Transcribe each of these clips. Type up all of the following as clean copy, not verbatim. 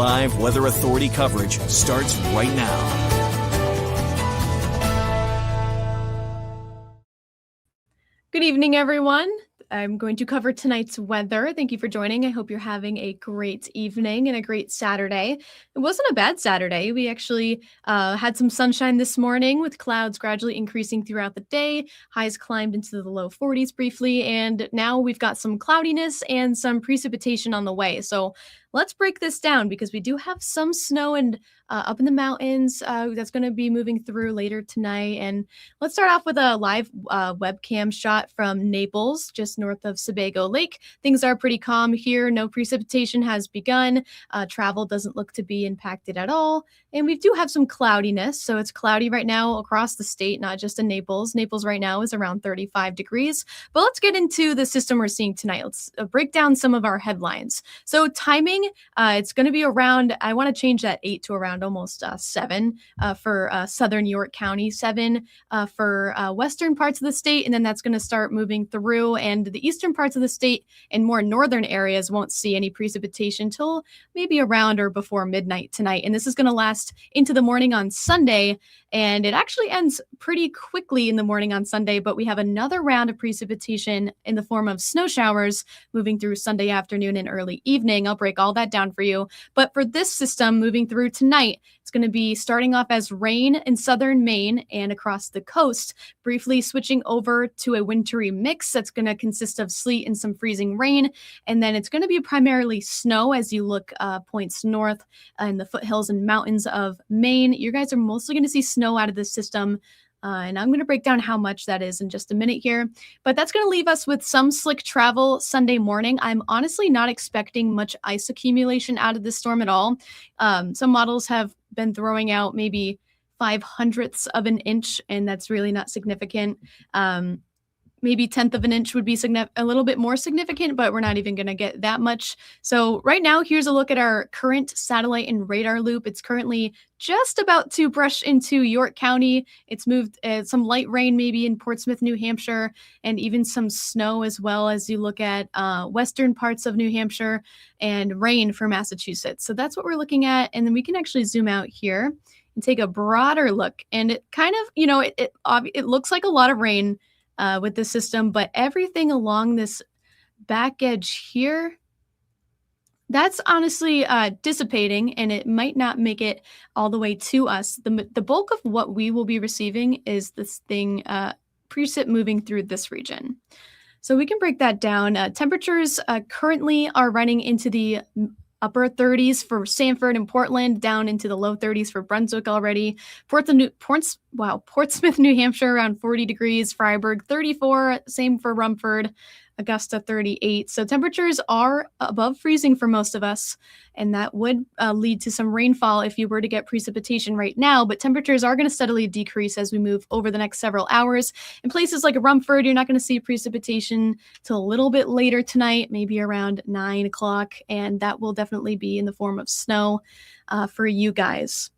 5 Weather Authority coverage starts right now. Good evening, everyone. I'm going to cover tonight's weather. Thank you for joining. I hope you're having a great evening and a great Saturday. It wasn't a bad Saturday. We actually had some sunshine this morning with clouds gradually increasing throughout the day. Highs climbed into the low 40s briefly, and now we've got some cloudiness and some precipitation on the way. So let's break this down because we do have some snow and up in the mountains that's going to be moving through later tonight. And let's start off with a live webcam shot from Naples, just north of Sebago Lake. Things are pretty calm here. No precipitation has begun. Travel doesn't look to be impacted at all. And we do have some cloudiness. So it's cloudy right now across the state, not just in Naples. Naples right now is around 35 degrees. But let's get into the system we're seeing tonight. Let's break down some of our headlines. So timing, it's going to be around, I want to change that 8 to around almost 7 for southern York County, 7 for western parts of the state, and then that's going to start moving through, and the eastern parts of the state and more northern areas won't see any precipitation till maybe around or before midnight tonight, and this is going to last into the morning on Sunday, and it actually ends pretty quickly in the morning on Sunday, but we have another round of precipitation in the form of snow showers moving through Sunday afternoon and early evening. I'll break all that down for you, but for this system moving through tonight, it's going to be starting off as rain in southern Maine and across the coast, briefly switching over to a wintry mix that's going to consist of sleet and some freezing rain. And then it's going to be primarily snow as you look points north in the foothills and mountains of Maine. You guys are mostly going to see snow out of this system. And I'm going to break down how much that is in just a minute here. But that's going to leave us with some slick travel Sunday morning. I'm honestly not expecting much ice accumulation out of this storm at all. Some models have been throwing out maybe 0.05 of an inch, and that's really not significant. Maybe 1/10 of an inch would be a little bit more significant, but we're not even going to get that much. So right now, here's a look at our current satellite and radar loop. It's currently just about to brush into York County. It's moved some light rain maybe in Portsmouth, New Hampshire, and even some snow as well as you look at western parts of New Hampshire and rain for Massachusetts. So that's what we're looking at. And then we can actually zoom out here and take a broader look. And it kind of, it looks like a lot of rain with the system, but everything along this back edge here, that's honestly dissipating, and it might not make it all the way to us. The bulk of what we will be receiving is this thing, precip moving through this region. So we can break that down. Temperatures currently are running into the upper 30s for Sanford and Portland, down into the low 30s for Brunswick already. Portsmouth, New Hampshire, around 40 degrees. Freiburg, 34. Same for Rumford. Augusta, 38. So temperatures are above freezing for most of us, and that would lead to some rainfall if you were to get precipitation right now. But temperatures are going to steadily decrease as we move over the next several hours. In places like Rumford, you're not going to see precipitation till a little bit later tonight, maybe around 9 o'clock, and that will definitely be in the form of snow for you guys.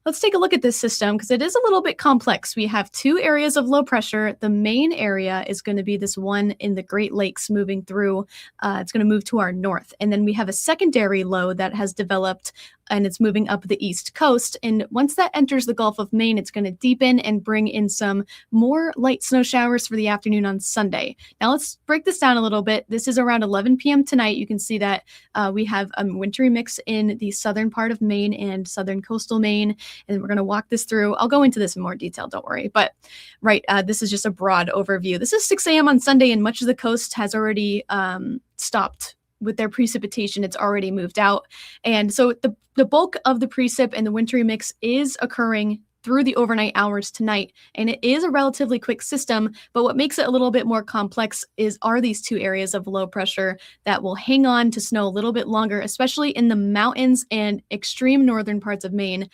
Let's take a look at this system because it is a little bit complex. We have 2 areas of low pressure. The main area is going to be this one in the Great Lakes moving through. It's going to move to our north. And then we have a secondary low that has developed, and it's moving up the east coast. And once that enters the Gulf of Maine, it's going to deepen and bring in some more light snow showers for the afternoon on Sunday. Now let's break this down a little bit. This is around 11 p.m. tonight. You can see that we have a wintry mix in the southern part of Maine and southern coastal Maine. And we're going to walk this through. I'll go into this in more detail, don't worry. But this is just a broad overview. This is 6 a.m. on Sunday, and much of the coast has already stopped with their precipitation. It's already moved out. And so the bulk of the precip and the wintry mix is occurring through the overnight hours tonight. And it is a relatively quick system, but what makes it a little bit more complex are these 2 areas of low pressure that will hang on to snow a little bit longer, especially in the mountains and extreme northern parts of Maine.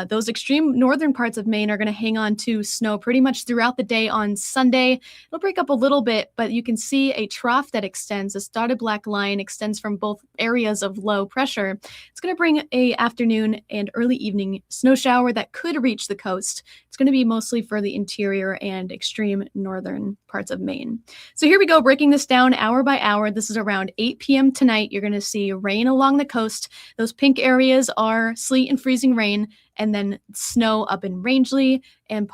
Those extreme northern parts of Maine are going to hang on to snow pretty much throughout the day on Sunday. It'll break up a little bit, but you can see a trough that extends. This dotted black line extends from both areas of low pressure. It's going to bring a afternoon and early evening snow shower that could reach reach the coast. It's going to be mostly for the interior and extreme northern parts of Maine. So here we go, breaking this down hour by hour. This is around 8 p.m. tonight. You're going to see rain along the coast. Those pink areas are sleet and freezing rain, and then snow up in Rangeley and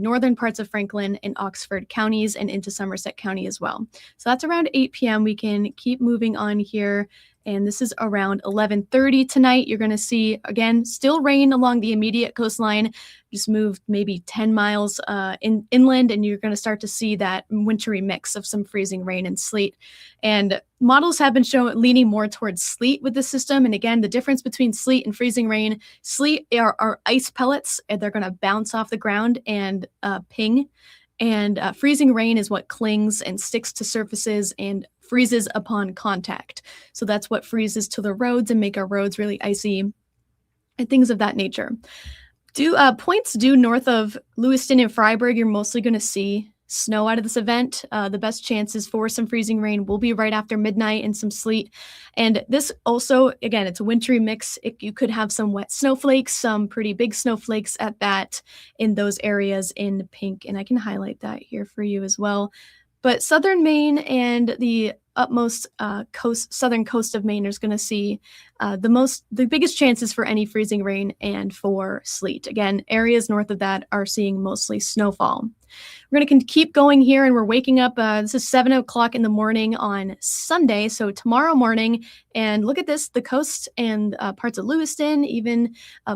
northern parts of Franklin and Oxford counties and into Somerset County as well. So that's around 8 p.m. We can keep moving on here. And this is around 11:30 tonight. You're going to see, again, still rain along the immediate coastline. Just moved maybe 10 miles inland, and you're going to start to see that wintry mix of some freezing rain and sleet. And models have been leaning more towards sleet with the system. And again, the difference between sleet and freezing rain, sleet are ice pellets, and they're going to bounce off the ground and ping. And freezing rain is what clings and sticks to surfaces and freezes upon contact. So that's what freezes to the roads and make our roads really icy and things of that nature. Points due north of Lewiston and Freiburg, you're mostly going to see snow out of this event. The best chances for some freezing rain will be right after midnight and some sleet. And this also, again, it's a wintry mix. You could have some wet snowflakes, some pretty big snowflakes at that in those areas in pink. And I can highlight that here for you as well. But southern Maine and the utmost southern coast of Maine is going to see the biggest chances for any freezing rain and for sleet. Again, areas north of that are seeing mostly snowfall. We're going to keep going here, and we're waking up. This is 7 o'clock in the morning on Sunday, so tomorrow morning. And look at this, the coast and parts of Lewiston, even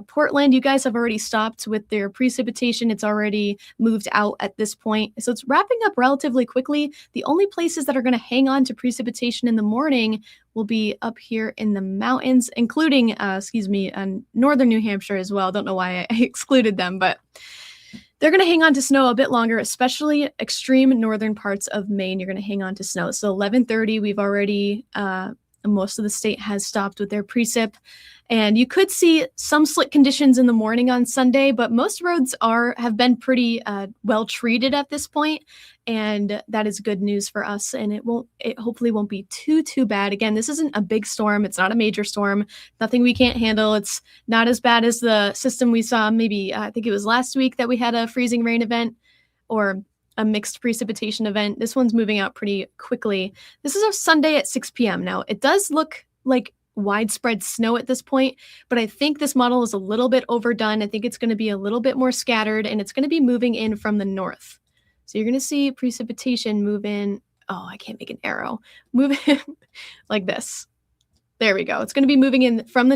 Portland, you guys have already stopped with their precipitation. It's already moved out at this point. So it's wrapping up relatively quickly. The only places that are going to hang on to precipitation in the morning will be up here in the mountains, including, northern New Hampshire as well. Don't know why I excluded them, but they're going to hang on to snow a bit longer, especially extreme northern parts of Maine. You're going to hang on to snow. So 11:30, we've already, most of the state has stopped with their precip. And you could see some slick conditions in the morning on Sunday, but most roads have been pretty well treated at this point, and that is good news for us. And it hopefully won't be too bad. Again, this isn't a big storm. It's not a major storm. Nothing we can't handle. It's not as bad as the system we saw. Maybe I think it was last week that we had a freezing rain event or a mixed precipitation event. This one's moving out pretty quickly. This is a Sunday at 6 p.m. Now, it does look like widespread snow at this point, but I think this model is a little bit overdone. I think it's going to be a little bit more scattered, and it's going to be moving in from the north. So you're going to see precipitation move in. Oh, I can't make an arrow. Move in like this. There we go. It's going to be moving in from the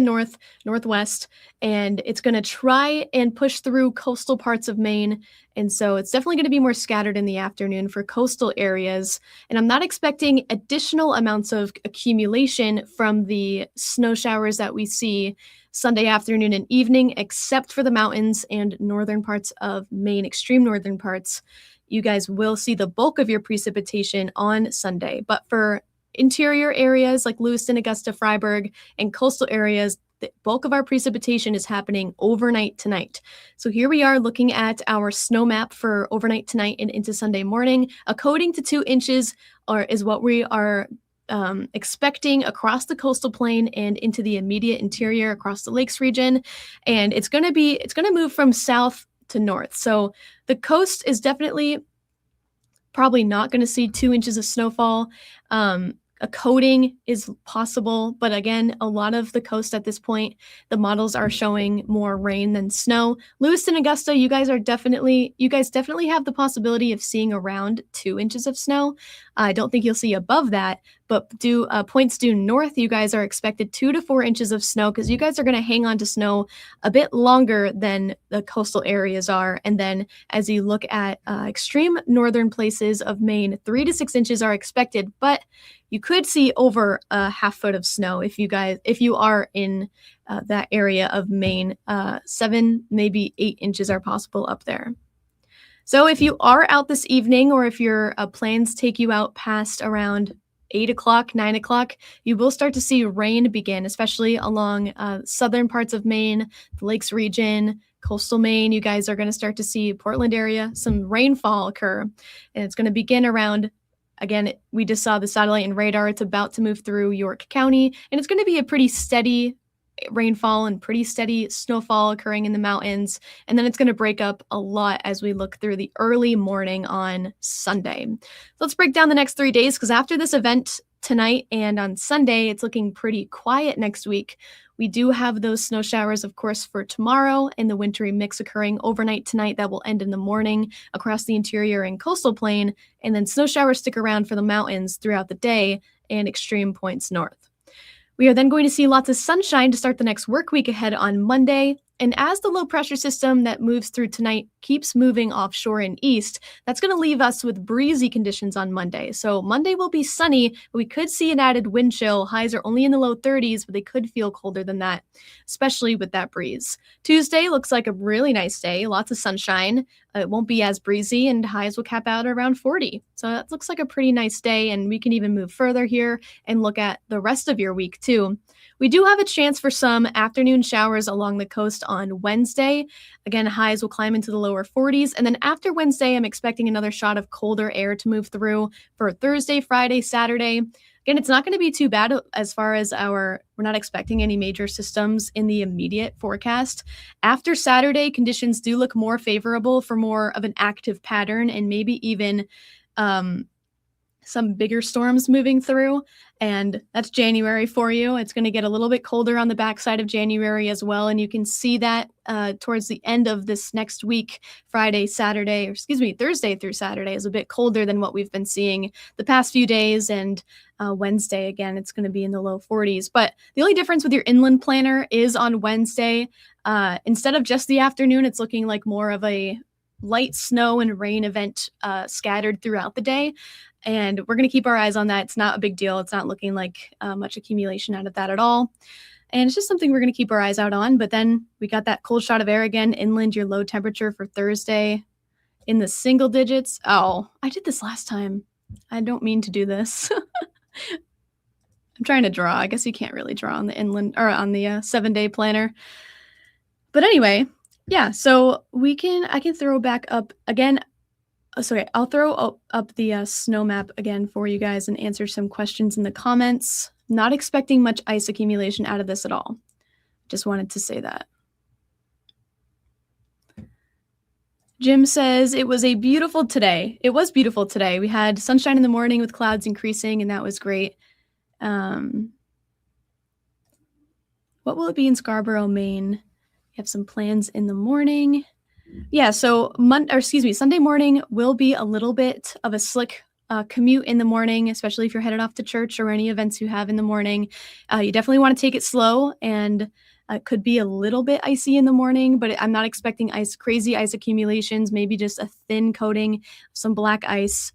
northwest, and it's going to try and push through coastal parts of Maine. And so it's definitely going to be more scattered in the afternoon for coastal areas. And I'm not expecting additional amounts of accumulation from the snow showers that we see Sunday afternoon and evening, except for the mountains and northern parts of Maine, extreme northern parts. You guys will see the bulk of your precipitation on Sunday. But for interior areas like Lewiston, Augusta, Freiburg, and coastal areas, the bulk of our precipitation is happening overnight tonight. So here we are looking at our snow map for overnight tonight and into Sunday morning. A coating to 2 inches is what we are expecting across the coastal plain and into the immediate interior across the lakes region. And it's going to move from south to north. So the coast is definitely probably not going to see 2 inches of snowfall. A coating is possible, but again, a lot of the coast at this point, the models are showing more rain than snow. Lewiston, Augusta, you guys definitely have the possibility of seeing around 2 inches of snow. I don't think you'll see above that, but points due north, you guys are expected 2 to 4 inches of snow because you guys are going to hang on to snow a bit longer than the coastal areas are. And then as you look at extreme northern places of Maine, 3 to 6 inches are expected, but you could see over a half foot of snow if you are in that area of Maine. 7, maybe 8 inches are possible up there. So if you are out this evening, or if your plans take you out past around 8 o'clock, 9 o'clock, you will start to see rain begin, especially along southern parts of Maine, the lakes region, coastal Maine. You guys are going to start to see Portland area, some rainfall occur, and it's going to begin around. Again, we just saw the satellite and radar. It's about to move through York County, and it's going to be a pretty steady rainfall and pretty steady snowfall occurring in the mountains. And then it's going to break up a lot as we look through the early morning on Sunday. So let's break down the next 3 days, because after this event tonight and on Sunday, it's looking pretty quiet next week. We do have those snow showers, of course, for tomorrow, and the wintry mix occurring overnight tonight that will end in the morning across the interior and coastal plain, and then snow showers stick around for the mountains throughout the day and extreme points north. We are then going to see lots of sunshine to start the next work week ahead on Monday. And as the low pressure system that moves through tonight keeps moving offshore and east, that's going to leave us with breezy conditions on Monday. So Monday will be sunny, but we could see an added wind chill. Highs are only in the low 30s, but they could feel colder than that, especially with that breeze. Tuesday looks like a really nice day, lots of sunshine. It won't be as breezy, and highs will cap out around 40. So that looks like a pretty nice day, and we can even move further here and look at the rest of your week too. We do have a chance for some afternoon showers along the coast on Wednesday. Again, highs will climb into the lower 40s. And then after Wednesday, I'm expecting another shot of colder air to move through for Thursday, Friday, Saturday. Again, it's not going to be too bad as far as we're not expecting any major systems in the immediate forecast. After Saturday, conditions do look more favorable for more of an active pattern, and maybe even some bigger storms moving through, and that's January for you. It's going to get a little bit colder on the backside of January as well, and you can see that towards the end of this next week, Thursday through Saturday is a bit colder than what we've been seeing the past few days, and Wednesday, again, it's going to be in the low 40s. But the only difference with your inland planner is on Wednesday, instead of just the afternoon, it's looking like more of a light snow and rain event scattered throughout the day. And we're going to keep our eyes on that. It's not a big deal. It's not looking like much accumulation out of that at all. And it's just something we're going to keep our eyes out on. But then we got that cold shot of air again. Inland, your low temperature for Thursday in the single digits. Oh, I did this last time. I don't mean to do this. I'm trying to draw. I guess you can't really draw on the inland or on the 7-day planner. But anyway, yeah, so I can throw back up again. So I'll throw up the snow map again for you guys and answer some questions in the comments. Not expecting much ice accumulation out of this at all. Just wanted to say that. Jim says, it was beautiful today. It was beautiful today. We had sunshine in the morning with clouds increasing, and that was great. What will it be in Scarborough, Maine? You have some plans in the morning. Yeah, so Sunday morning will be a little bit of a slick commute in the morning, especially if you're headed off to church or any events you have in the morning. You definitely want to take it slow, and it could be a little bit icy in the morning, but I'm not expecting crazy ice accumulations, maybe just a thin coating, some black ice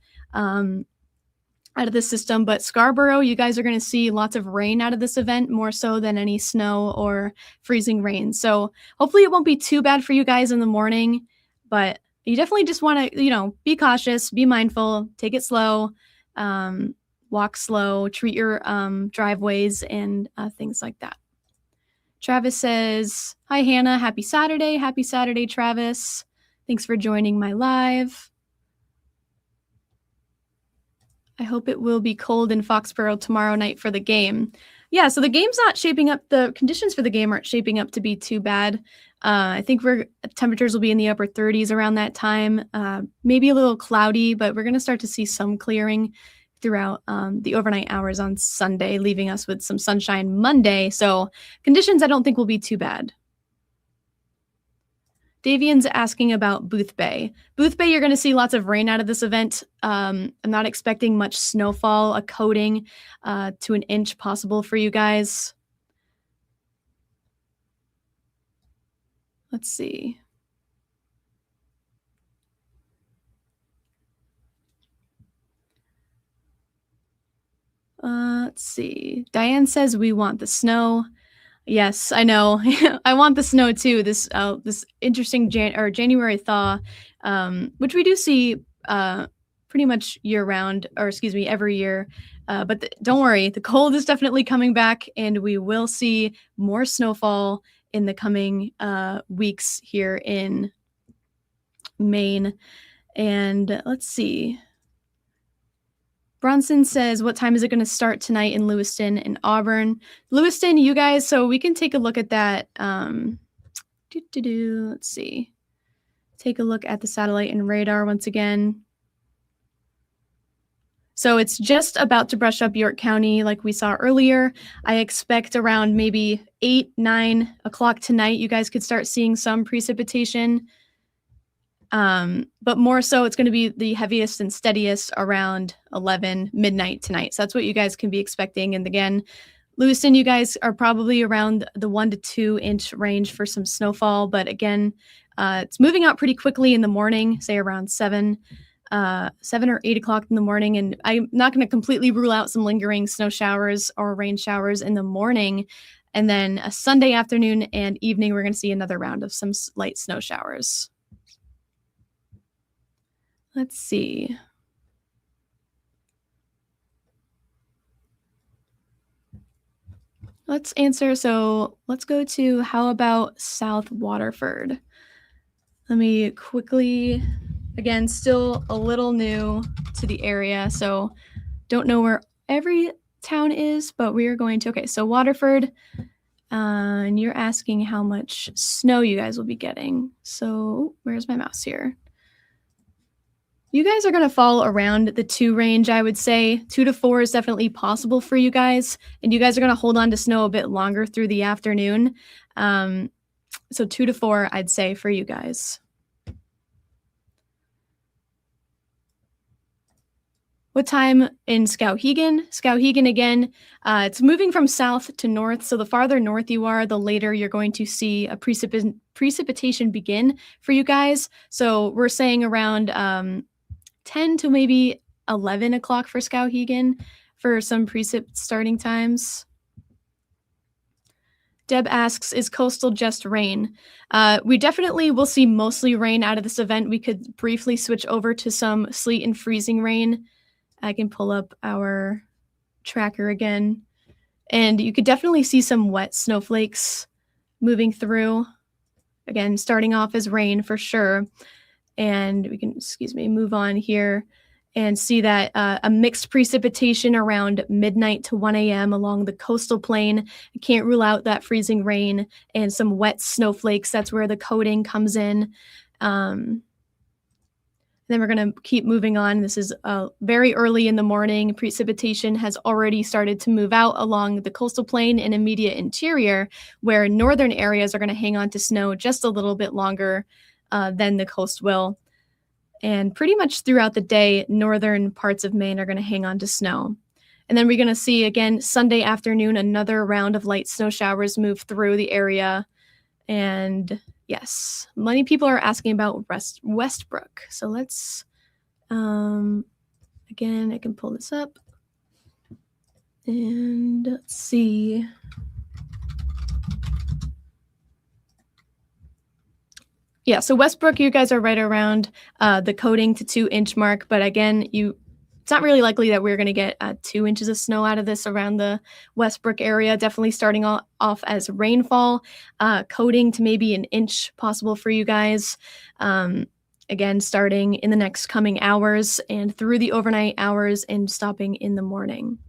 out of the system. But Scarborough, you guys are going to see lots of rain out of this event, more so than any snow or freezing rain. So hopefully it won't be too bad for you guys in the morning, but you definitely just want to, be cautious, be mindful, take it slow, walk slow, treat your driveways and things like that. Travis says, hi, Hannah. Happy Saturday. Happy Saturday, Travis. Thanks for joining my live. I hope it will be cold in Foxborough tomorrow night for the game. Yeah, so the game's not shaping up. The conditions for the game aren't shaping up to be too bad. I think temperatures will be in the upper 30s around that time. Maybe a little cloudy, but we're going to start to see some clearing throughout the overnight hours on Sunday, leaving us with some sunshine Monday. So conditions I don't think will be too bad. Davian's asking about Booth Bay. Booth Bay, you're going to see lots of rain out of this event. I'm not expecting much snowfall, a coating to an inch possible for you guys. Let's see. Let's see. Diane says we want the snow. Yes, I know. I want the snow too. This interesting January thaw, which we do see pretty much year round, or excuse me, every year. But don't worry, the cold is definitely coming back, and we will see more snowfall in the coming weeks here in Maine. And let's see. Bronson says, what time is it going to start tonight in Lewiston and Auburn? Lewiston, you guys, so we can take a look at that. Let's see. Take a look at the satellite and radar once again. So it's just about to brush up York County like we saw earlier. I expect around maybe 8, 9 o'clock tonight, you guys could start seeing some precipitation. But more so, it's going to be the heaviest and steadiest around 11 midnight tonight. So that's what you guys can be expecting. And again, Lewiston, you guys are probably around the 1 to 2 inch range for some snowfall. But again, it's moving out pretty quickly in the morning, say around 7 or 8 o'clock in the morning. And I'm not going to completely rule out some lingering snow showers or rain showers in the morning. And then a Sunday afternoon and evening, we're going to see another round of some light snow showers. Let's see. Let's answer. So let's go to how about South Waterford? Let me quickly, again, still a little new to the area, so don't know where every town is, but we are going to, okay, so Waterford, and you're asking how much snow you guys will be getting. So where's my mouse here? You guys are going to fall around the 2 range, I would say. 2 to 4 is definitely possible for you guys, and you guys are going to hold on to snow a bit longer through the afternoon. So 2 to 4, I'd say, for you guys. What time in Skowhegan? Skowhegan, again, it's moving from south to north. So the farther north you are, the later you're going to see a precipitation begin for you guys. So we're saying around 10 to maybe 11 o'clock for Skowhegan for some precip starting times. Deb asks, is coastal just rain? We definitely will see mostly rain out of this event. We could briefly switch over to some sleet and freezing rain. I can pull up our tracker again. And you could definitely see some wet snowflakes moving through. Again, starting off as rain for sure. And we can, move on here and see that a mixed precipitation around midnight to 1 a.m. along the coastal plain. I can't rule out that freezing rain and some wet snowflakes. That's where the coating comes in. Then we're going to keep moving on. This is very early in the morning. Precipitation has already started to move out along the coastal plain and immediate interior, where northern areas are going to hang on to snow just a little bit longer than the coast will. And pretty much throughout the day, northern parts of Maine are going to hang on to snow. And then we're going to see, again, Sunday afternoon, another round of light snow showers move through the area. And yes, many people are asking about Westbrook. So let's, again, I can pull this up. And let's see. Yeah, so Westbrook, you guys are right around the coating to 2 inch mark. But again, it's not really likely that we're going to get 2 inches of snow out of this around the Westbrook area. Definitely starting off as rainfall, coating to maybe 1 inch possible for you guys. Again, starting in the next coming hours and through the overnight hours and stopping in the morning.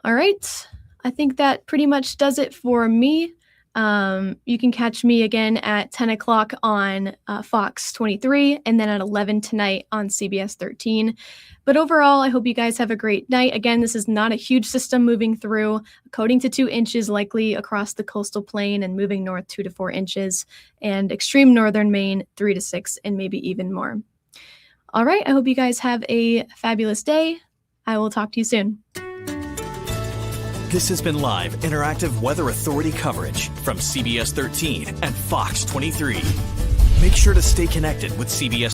All right, I think that pretty much does it for me. You can catch me again at 10 o'clock on Fox 23 and then at 11 tonight on CBS 13. But overall, I hope you guys have a great night. Again, this is not a huge system moving through, coating to 2 inches likely across the coastal plain and moving north 2 to 4 inches, and extreme northern Maine 3 to 6 and maybe even more. All right, I hope you guys have a fabulous day. I will talk to you soon. This has been live interactive Weather Authority coverage from CBS 13 and Fox 23. Make sure to stay connected with CBS